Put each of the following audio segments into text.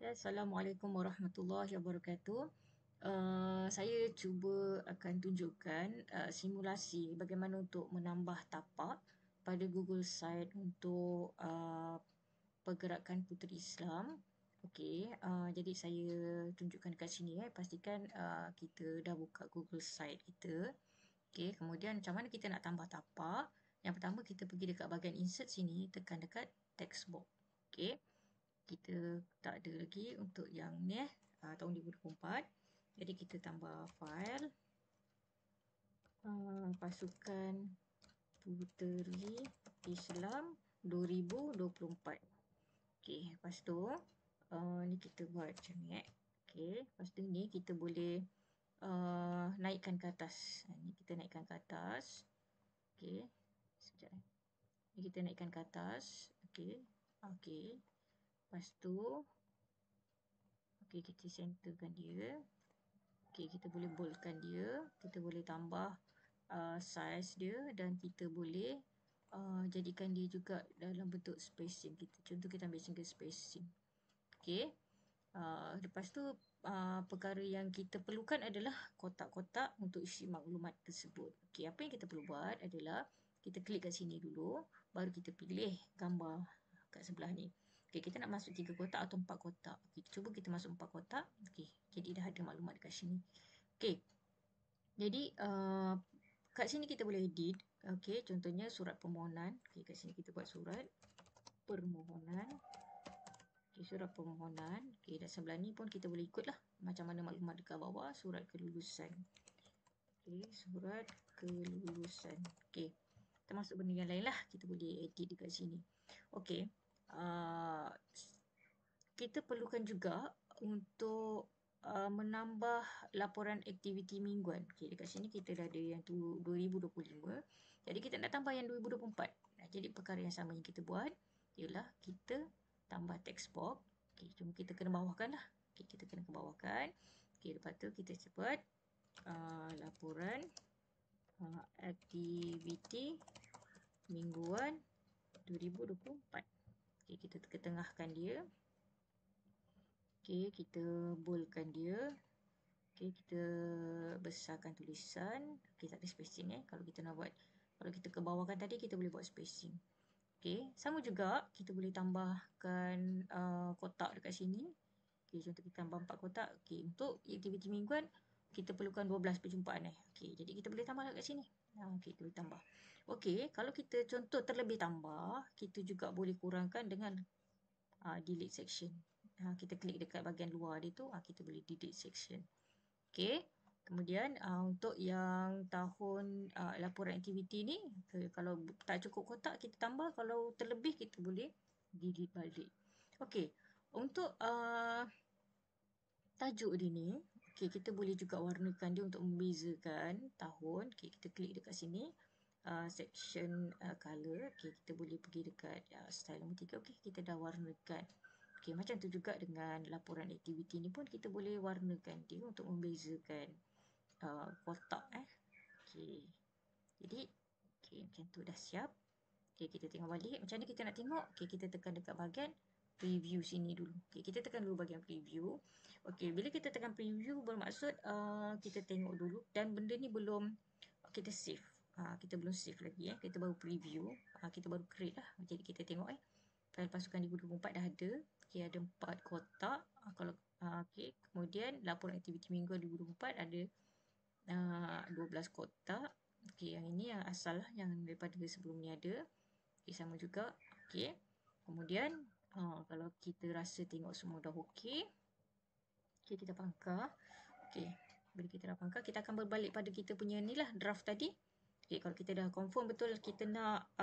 Assalamualaikum warahmatullahi wabarakatuh. Saya cuba akan tunjukkan simulasi bagaimana untuk menambah tapak pada Google Site untuk pergerakan Puteri Islam. Okey, jadi saya tunjukkan kat sini. Pastikan kita dah buka Google Site kita. Okey, kemudian macam mana kita nak tambah tapak? Yang pertama kita pergi dekat bahagian insert sini, tekan dekat text box. Okey. Kita tak ada lagi untuk yang ni tahun 2024. Jadi kita tambah file pasukan Puteri Islam 2024. Okey, lepas tu ni kita buat macam ni Okey, lepas tu ni kita boleh naikkan ke atas. Ni kita naikkan ke atas. Okey, sekejap. Ni kita naikkan ke atas. Okey. Okey. Lepas tu okey, kita centerkan dia. Okey, kita boleh boldkan dia. Kita boleh tambah size dia dan kita boleh jadikan dia juga dalam bentuk spacing kita. Contoh kita ambil single spacing. Okey. Lepas tu perkara yang kita perlukan adalah kotak-kotak untuk isi maklumat tersebut. Okey, apa yang kita perlu buat adalah kita klik kat sini dulu, baru kita pilih gambar kat sebelah ni. Okey, kita nak masuk 3 kotak atau 4 kotak. Okey, cuba kita masuk 4 kotak. Okey, jadi dah ada maklumat dekat sini. Okey. Jadi kat sini kita boleh edit. Okey, contohnya surat permohonan. Okey, kat sini kita buat surat permohonan. Okey, surat permohonan. Okey, dan sebelah ni pun kita boleh ikutlah macam mana maklumat dekat bawah, surat kelulusan. Okey, surat kelulusan. Okey. Termasuk benda yang lain lah. Kita boleh edit dekat sini. Okey. Kita perlukan juga untuk menambah laporan aktiviti mingguan. Okey, dekat sini kita dah ada yang 2025. Jadi kita nak tambah yang 2024. Jadi perkara yang sama yang kita buat ialah kita tambah text box. Okey, cuma kita kena bawahkan lah. Okey, kita kena bawahkan. Okey, lepas tu kita sebut laporan aktiviti mingguan 2024. Okey, kita ketengahkan dia. Okey, kita boldkan dia. Okey, kita besarkan tulisan. Okey, tak ada spacing kalau kita nak buat. Kalau kita ke bawahkan tadi, kita boleh buat spacing. Okey, sama juga kita boleh tambahkan kotak dekat sini. Okey, contoh kita tambah 4 kotak. Okey, untuk aktiviti mingguan kita perlukan 12 perjumpaan Okey, jadi kita boleh tambah dekat sini. Okey, kita boleh tambah. Okey, kalau kita contoh terlebih tambah, kita juga boleh kurangkan dengan delete section. Kita klik dekat bahagian luar dia tu, kita boleh delete section. Okey. Kemudian untuk yang tahun laporan aktiviti ni, kalau tak cukup kotak kita tambah, kalau terlebih kita boleh delete balik. Okey. Untuk tajuk dia ni, okey, kita boleh juga warnakan dia untuk membezakan tahun. Okey, kita klik dekat sini. Section color. Okey, kita boleh pergi dekat style nombor 3. Okey, kita dah warnakan. Okey, macam tu juga dengan laporan aktiviti ni pun kita boleh warnakan dia untuk membezakan kotak Okey. Jadi okey, macam tu dah siap. Okey, kita tengok balik. Macam mana kita nak tengok? Okey, kita tekan dekat bahagian preview sini dulu. Okey, kita tekan dulu bahagian preview. Okey, bila kita tekan preview bermaksud kita tengok dulu dan benda ni belum kita save. Kita belum save lagi Kita baru preview. Kita baru create lah. Jadi kita tengok file pasukan 2024 dah ada. Okey, ada 4 kotak. Kalau okey, kemudian laporan aktiviti minggu 2024 ada 12 kotak. Okey, yang ini yang asal lah, yang daripada sebelum ni ada. Okey, sama juga. Okey. Kemudian kalau kita rasa tengok semua dah okey. Okey, kita pangkar. Okey, bila kita dah pangkar, kita akan berbalik pada kita punya ni lah, draft tadi. Okey, kalau kita dah confirm betul kita nak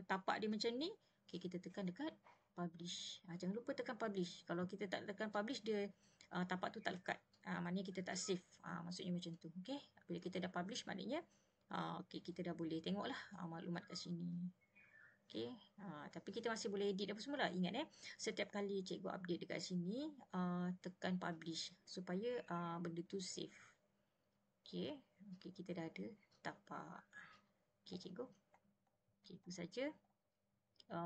tapak dia macam ni, okey, kita tekan dekat publish. Jangan lupa tekan publish. Kalau kita tak tekan publish, dia tapak tu tak lekat. Maknanya kita tak save. Maksudnya macam tu. Okey, bila kita dah publish maknanya okey, kita dah boleh tengok lah maklumat kat sini. Okey, tapi kita masih boleh edit apa semua lah. Ingat setiap kali cikgu update dekat sini, tekan publish supaya benda tu save. Okey, okey, kita dah ada tapak. Okey, cikgu. Okey, itu saja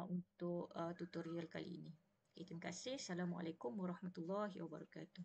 untuk tutorial kali ini. Okay, terima kasih. Assalamualaikum warahmatullahi wabarakatuh.